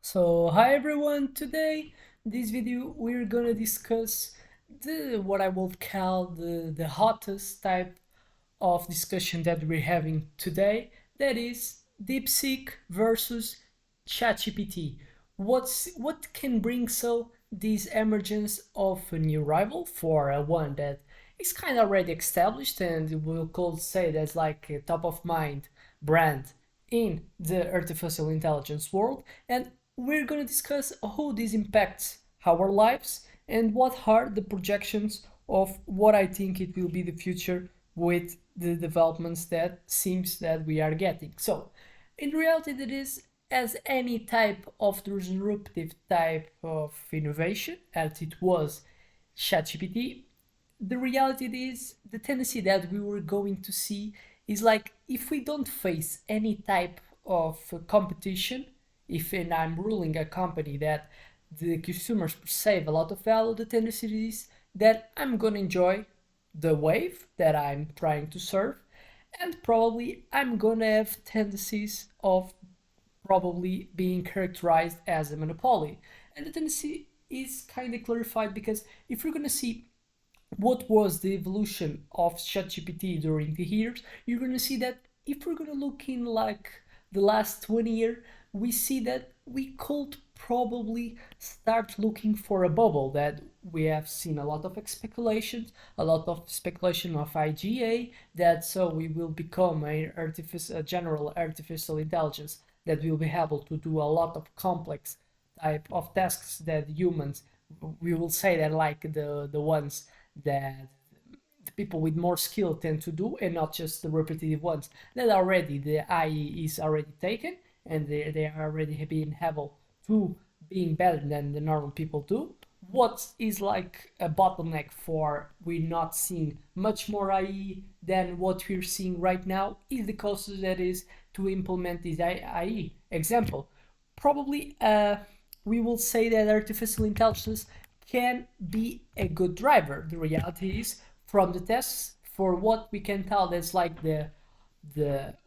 Hi everyone, today this video we're gonna discuss the what I would call the hottest type of discussion that we're having today, that is DeepSeek versus ChatGPT. What can bring so this emergence of a new rival for one that is kind of already established and we could say that's like a top of mind brand in the artificial intelligence world, and we're going to discuss how this impacts our lives and what are the projections of what I think it will be the future with the developments that seems that we are getting. So, in reality, that is as any type of disruptive type of innovation, as it was ChatGPT, the reality is the tendency that we were going to see is like if we don't face any type of competition, if and I'm ruling a company that the consumers perceive a lot of value, the tendency is that I'm gonna enjoy the wave that I'm trying to serve, and probably I'm gonna have tendencies of probably being characterized as a monopoly. And the tendency is kind of clarified because if you're gonna see what was the evolution of ChatGPT during the years, you're going to see that if we're going to look in like the last 20 years, we see that we could probably start looking for a bubble that we have seen a lot of speculations, a lot of speculation of IGA that so we will become a general artificial intelligence that will be able to do a lot of complex type of tasks that humans, we will say that like the ones that the people with more skill tend to do, and not just the repetitive ones that already the IE is already taken and they are already being able to being better than the normal people do. What is like a bottleneck for we not seeing much more IE than what we're seeing right now is the cost that is to implement this IE. Example, probably we will say that artificial intelligence can be a good driver. The reality is, from the tests, for what we can tell, that's like the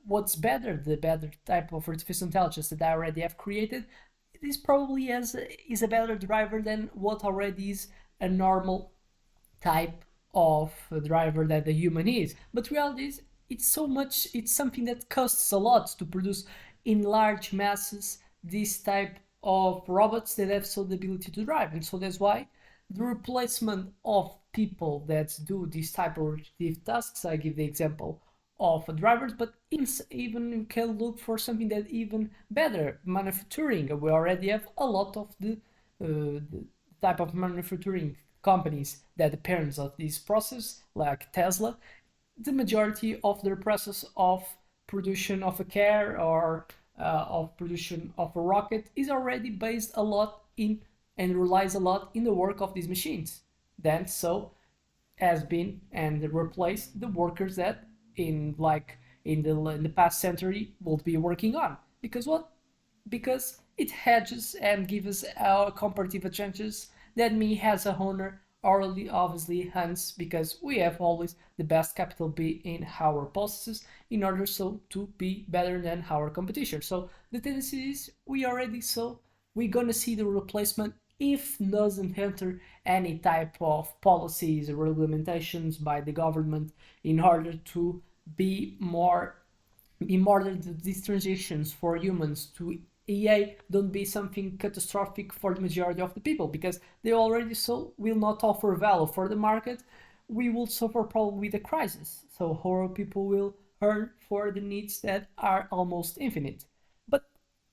what's better, the better type of artificial intelligence that I already have created. It is probably as is a better driver than what already is a normal type of driver that the human is. But reality is, it's so much. It's something that costs a lot to produce in large masses this type of robots that have so the ability to drive, and so that's why the replacement of people that do this type of repetitive tasks. I give the example of drivers, but even you can look for something that even better, manufacturing. We already have a lot of the type of manufacturing companies that depends on this process, like Tesla. The majority of their process of production of a car or of production of a rocket is already based a lot in and relies a lot in the work of these machines. Then so has been and replaced the workers that in like in the past century will be working on. Because what? Because it hedges and gives us comparative advantages that me as a owner orally obviously hunts, because we have always the best capital be in our processes in order so to be better than our competition. So the tendency is we already so we're gonna see the replacement if doesn't enter any type of policies or regulations by the government in order to be more in order that these transitions for humans to EA don't be something catastrophic for the majority of the people, because they already so will not offer value for the market. We will suffer probably with a crisis. So horror people will earn for the needs that are almost infinite. But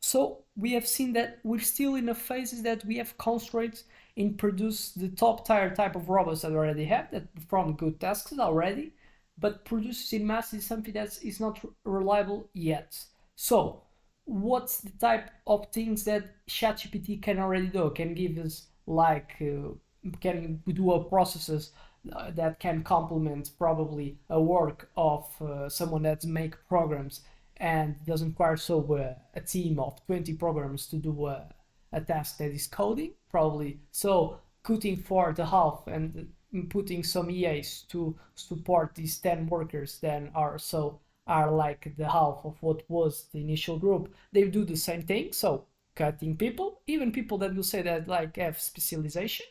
so we have seen that we're still in a phases that we have constraints in produce the top tier type of robots that we already have that perform good tasks already, but produces in mass is something that is not reliable yet. So, what's the type of things that ChatGPT can already do? Can give us like can do a processes that can complement probably a work of someone that make programs and doesn't require so a team of 20 programs to do a task that is coding probably, so cutting for the half and putting some EAs to support these 10 workers then are so are like the half of what was the initial group. They do the same thing. So cutting people, even people that will say that like have specialization,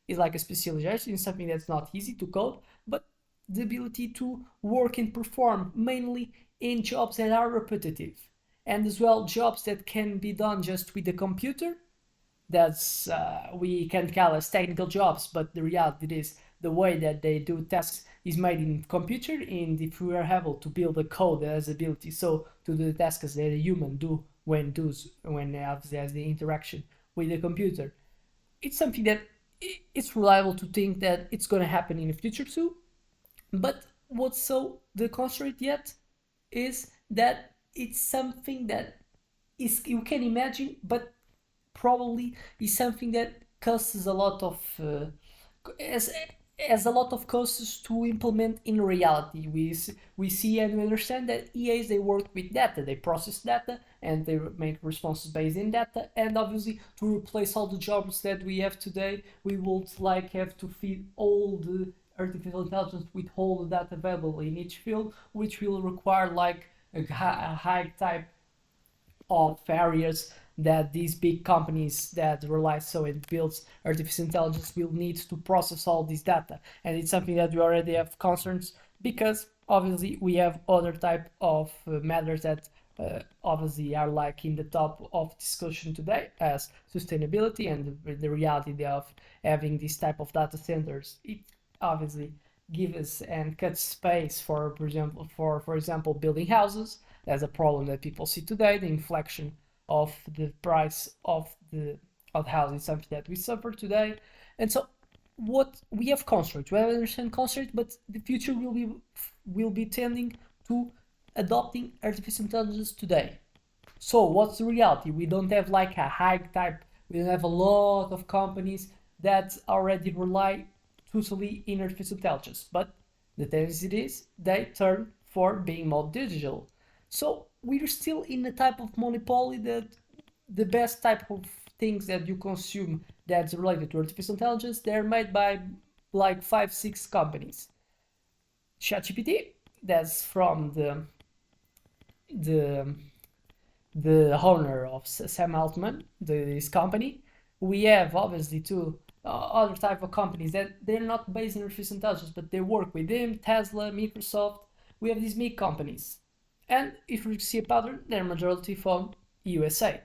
is like a specialization in something that's not easy to code, but the ability to work and perform mainly in jobs that are repetitive, and as well jobs that can be done just with the computer. That's we can call as technical jobs, but the reality is the way that they do tasks is made in computer, and if we are able to build a code that has ability so to do the tasks that a human do when has the interaction with the computer, it's something that it's reliable to think that it's going to happen in the future too. But what's so the constraint yet is that it's something that is you can imagine, but probably is something that causes a lot of as as a lot of costs to implement in reality. We see and we understand that EAs they work with data, they process data and they make responses based in data. And obviously, to replace all the jobs that we have today, we would like have to feed all the artificial intelligence with all the data available in each field, which will require like a high type of areas that these big companies that rely so it builds artificial intelligence will need to process all this data. And it's something that we already have concerns because obviously we have other type of matters that obviously are like in the top of discussion today as sustainability and the reality of having this type of data centers. It obviously gives and cuts space for example building houses. That's a problem that people see today. The inflection of the price of the house is something that we suffer today. And so what we have constraints, we have understand constraints, but the future will be tending to adopting artificial intelligence today. So what's the reality? We don't have like a high type, we don't have a lot of companies that already rely totally in artificial intelligence. But the tendency is they turn for being more digital. So we're still in a type of monopoly that the best type of things that you consume that's related to artificial intelligence, they're made by like 5, 6 companies. ChatGPT, that's from the the owner of Sam Altman, this company. We have obviously two other type of companies that they're not based in artificial intelligence, but they work with them, Tesla, Microsoft. We have these big companies. And if we see a pattern, they're majority from USA.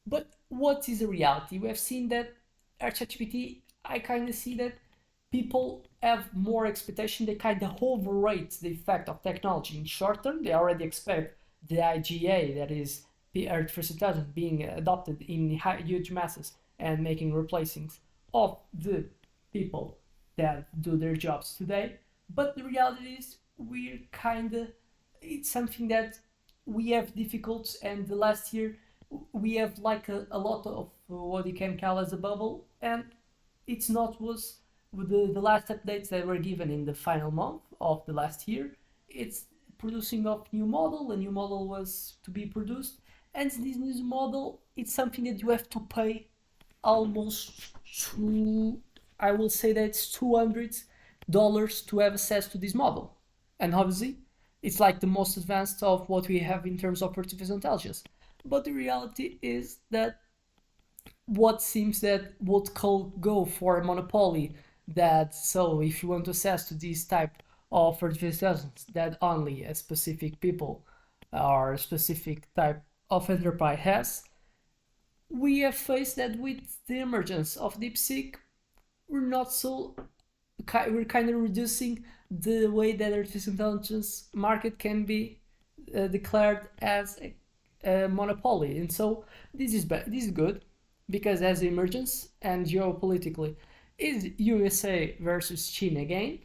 But what is the reality? We have seen that ChatGPT, I kind of see that people have more expectation. They kind of overrate the effect of technology in short term. They already expect the IGA, that is the artificial intelligence, being adopted in huge masses and making replacings of the people that do their jobs today. But the reality is, we're kind of it's something that we have difficulties, and the last year we have like a lot of what you can call as a bubble, and it's not was the last updates that were given in the final month of the last year. It's producing of new model, a new model was to be produced, and this new model, it's something that you have to pay almost two, I will say that it's $200 to have access to this model. And obviously it's like the most advanced of what we have in terms of artificial intelligence. But the reality is that what seems that would go for a monopoly, that so if you want to access to this type of artificial intelligence that only a specific people or a specific type of enterprise has, we have faced that with the emergence of DeepSeek. We're not so we're kind of reducing the way that artificial intelligence market can be declared as a monopoly. And so this is good because as emergence and geopolitically is USA versus China again,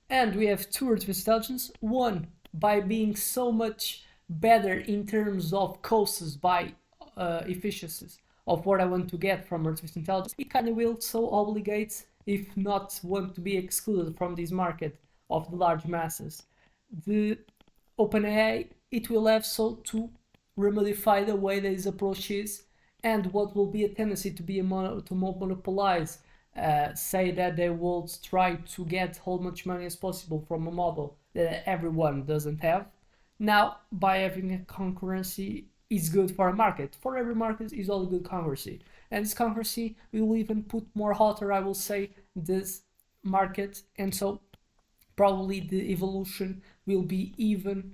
and we have two artificial intelligence. One by being so much better in terms of costs by efficiencies of what I want to get from artificial intelligence, it kind of will so obligate, if not want to be excluded from this market of the large masses. The OpenAI, it will have so to remodify the way that his approach is, and what will be a tendency to be to monopolize, say that they will try to get how much money as possible from a model that everyone doesn't have. Now, by having a concurrency is good for a market. For every market is all good concurrency. And this concurrency will even put more hotter, I will say, this market. And so probably the evolution will be even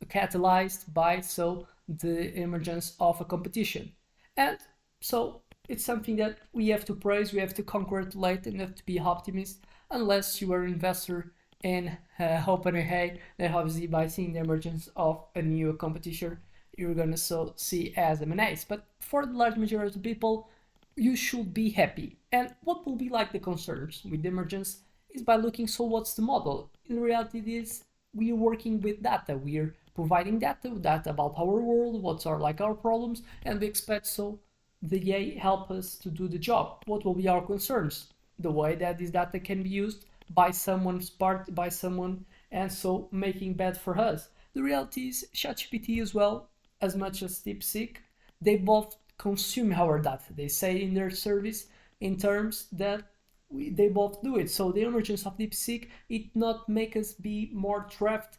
catalyzed by so the emergence of a competition. And so it's something that we have to praise, we have to congratulate, and have to be optimist, unless you are an investor in OpenAI, then obviously by seeing the emergence of a new competition, you're gonna so see as M&As. But for the large majority of people, you should be happy. And what will be like the concerns with the emergence is by looking, so what's the model? In reality, it is we are working with data. We are providing data about our world, what's our like our problems, and we expect so the AI help us to do the job. What will be our concerns? The way that this data can be used by someone's part, by someone, and so making bad for us. The reality is ChatGPT as well, as much as DeepSeek, they both consume our data. They say in their service in terms that they both do it. So the emergence of DeepSeek, it not make us be more trapped,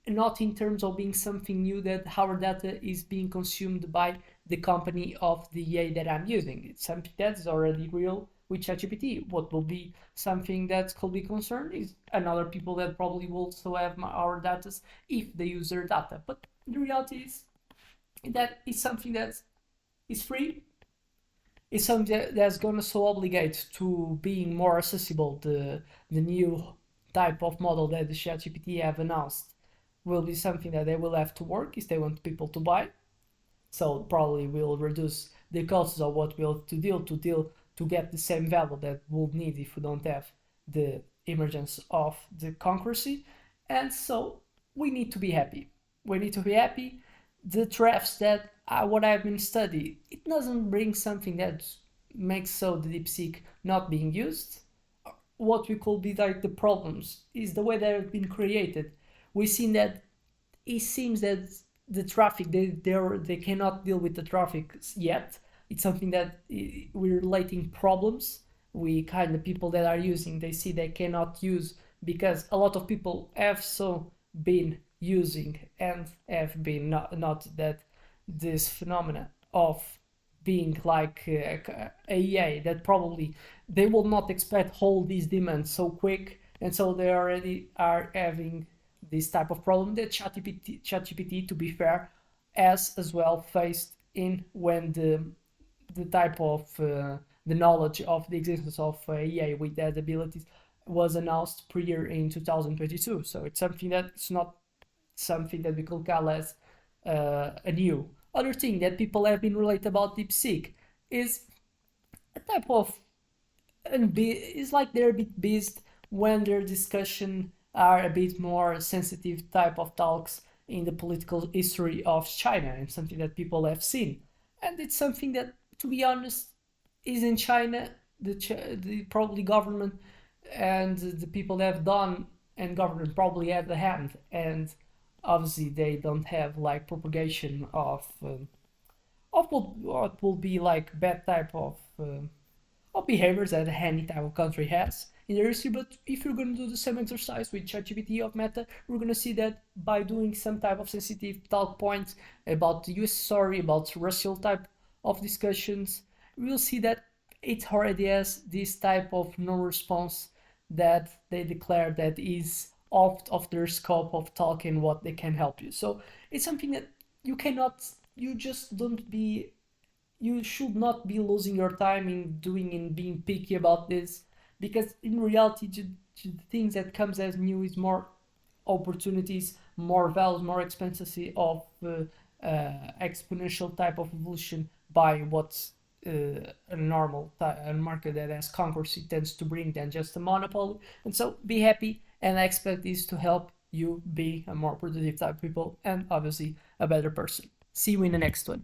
not in terms of being something new that our data is being consumed by the company of the AI that I'm using. It's something that's already real with ChatGPT. What will be something that could be concerned is another people that probably will also have our data if they use their data. But the reality is that it's something that is free. It's something that's gonna so obligate to being more accessible. The new type of model that the ChatGPT have announced will be something that they will have to work if they want people to buy. So probably will reduce the costs of what we'll to get the same value that we'll need if we don't have the emergence of the concurrency. And so we need to be happy. We need to be happy. The traps that what I've been studying, it doesn't bring something that makes so the DeepSeek not being used. What we could be like the problems is the way they have been created. We've seen that it seems that the traffic they cannot deal with the traffic yet. It's something that we're relating problems. We kind of people that are using they see they cannot use because a lot of people have so been using and have been not that this phenomena of being like AI that probably they will not expect all these demands so quick, and so they already are having this type of problem that ChatGPT, to be fair, has as well faced in when the type of the knowledge of the existence of AI with that abilities was announced prior in 2022. So it's something that it's not something that we could call as a new. Other thing that people have been related about DeepSeek is a type of it's like they're a bit biased when their discussion are a bit more sensitive type of talks in the political history of China and something that people have seen. And it's something that, to be honest, is in China, the probably government and the people that have done and government probably have the hand. And obviously they don't have like propagation of what will be like bad type of behaviors that any type of country has in their history. But if you're going to do the same exercise with ChatGPT of Meta, we're going to see that by doing some type of sensitive talk points about the US story, about racial type of discussions, we'll see that it already has this type of non-response that they declare that is out of their scope of talking what they can help you. So it's something that you cannot, you just don't be, you should not be losing your time in doing and being picky about this, because in reality the things that comes as new is more opportunities, more values, more expensive of exponential type of evolution by what's a normal a market that has concurrency tends to bring than just a monopoly. And so be happy, and I expect this to help you be a more productive type of people and obviously a better person. See you in the next one.